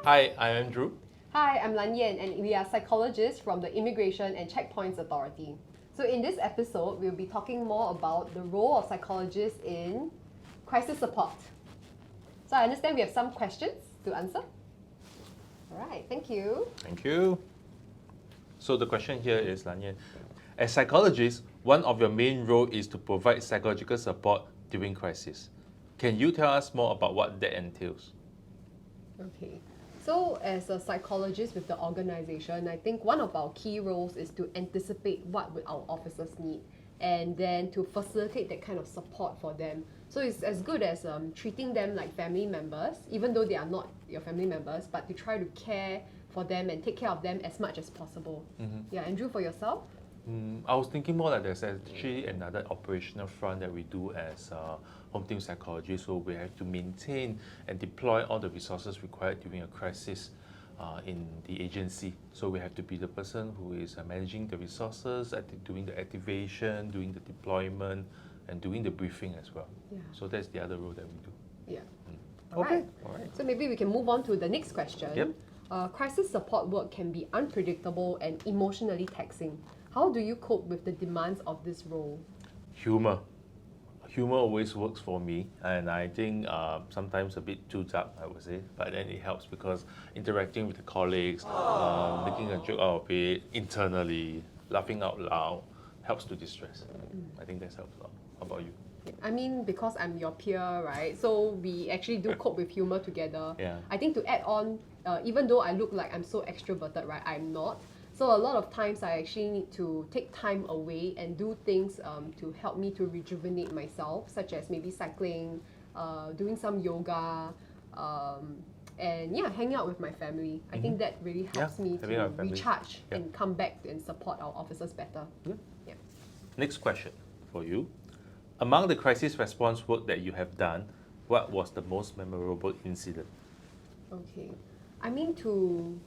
Hi, I'm Andrew. Hi, I'm Lanyan, and we are psychologists from the Immigration and Checkpoints Authority. So in this episode, we'll be talking more about the role of psychologists in crisis support. So I understand we have some questions to answer. All right, thank you. Thank you. So the question here is, Lanyan, as psychologists, one of your main role is to provide psychological support during crisis. Can you tell us more about what that entails? Okay. So as a psychologist with the organization, I think one of our key roles is to anticipate what would our officers need and then to facilitate that kind of support for them. So it's as good as treating them like family members, even though they are not your family members, but to try to care for them and take care of them as much as possible. Yeah, Andrew, for yourself? I was thinking more like there's actually another operational front that we do as home team psychologists. So we have to maintain and deploy all the resources required during a crisis in the agency. So we have to be the person who is managing the resources, doing the activation, doing the deployment, and doing the briefing as well. Yeah. So that's the other role that we do. Yeah. Okay. All right. So maybe we can move on to the next question. Yep. Crisis support work can be unpredictable and emotionally taxing. How do you cope with the demands of this role? Humor. Humor always works for me, and I think sometimes a bit too dark, I would say, but then it helps because interacting with the colleagues, making a joke out of it internally, laughing out loud, helps to distress. I think that helps a lot. How about you? I mean, because I'm your peer, right? So we actually do cope with humor together. Yeah. I think to add on, even though I look like I'm so extroverted, right? I'm not. So a lot of times I actually need to take time away and do things to help me to rejuvenate myself, such as maybe cycling, doing some yoga, and yeah, hanging out with my family. I think that really helps me to recharge and come back and support our officers better. Yeah. Next question for you. Among the crisis response work that you have done, what was the most memorable incident? Okay. I mean, to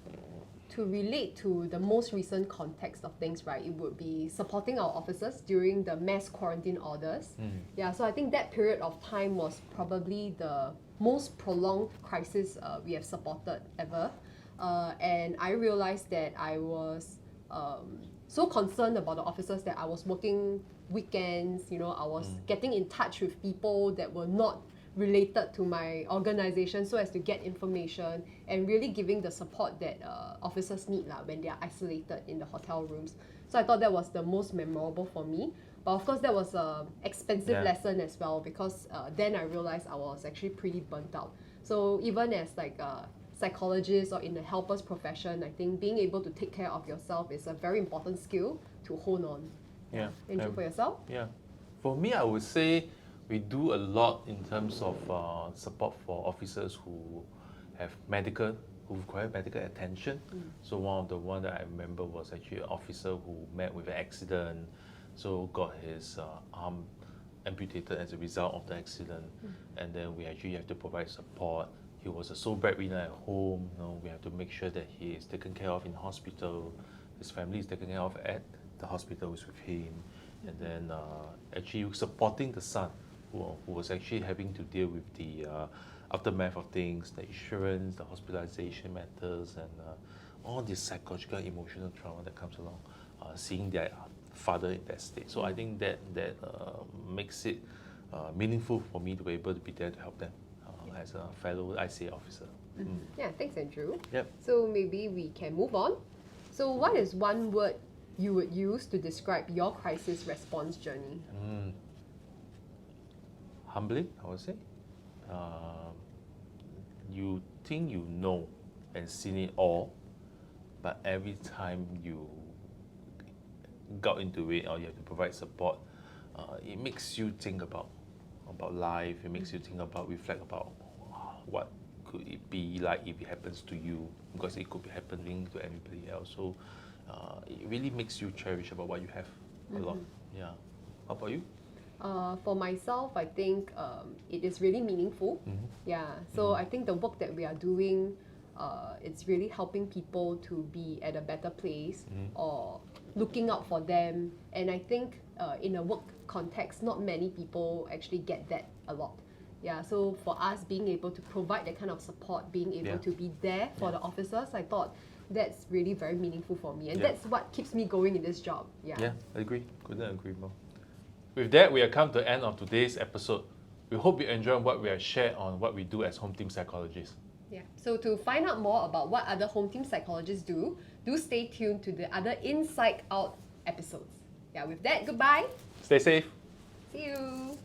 relate to the most recent context of things, right, it would be supporting our officers during the mass quarantine orders. Yeah, so I think that period of time was probably the most prolonged crisis we have supported ever. And I realized that I was so concerned about the officers that I was working weekends, I was getting in touch with people that were not related to my organization so as to get information and really giving the support that officers need when they are isolated in the hotel rooms. So I thought that was the most memorable for me. But of course, that was an expensive lesson as well because then I realized I was actually pretty burnt out. So even as like a psychologist or in the helper's profession, I think being able to take care of yourself is a very important skill to hone on. Yeah. Andrew, for yourself? Yeah. For me, I would say we do a lot in terms of support for officers who require medical attention. So one of the one that I remember was actually an officer who met with an accident, so got his arm amputated as a result of the accident, and then we actually have to provide support. He was a sole breadwinner at home. We have to make sure that he is taken care of in hospital. His family is taken care of at the hospital is with him, and then actually supporting the son who was actually having to deal with the aftermath of things, the insurance, the hospitalization matters, and all this psychological, emotional trauma that comes along, seeing their father in that state. So I think that makes it meaningful for me to be able to be there to help them as a fellow ICA officer. Yeah, thanks, Andrew. Yep. So maybe we can move on. So what is one word you would use to describe your crisis response journey? Humbling, I would say. You think you know and seen it all, but every time you got into it or you have to provide support, it makes you think about life. It makes you reflect about what could it be like if it happens to you, because it could be happening to everybody else. So it really makes you cherish about what you have a lot. Yeah. How about you? For myself, I think it is really meaningful. Yeah. So I think the work that we are doing, it's really helping people to be at a better place or looking out for them. And I think in a work context, not many people actually get that a lot. Yeah, so for us being able to provide that kind of support, being able to be there for the officers, I thought that's really very meaningful for me, and that's what keeps me going in this job. Yeah, I agree. Couldn't agree more. With that, we have come to the end of today's episode. We hope you enjoy what we have shared on what we do as home team psychologists. Yeah. So to find out more about what other home team psychologists do stay tuned to the other InPsych Out episodes. Yeah, with that, goodbye. Stay safe. See you.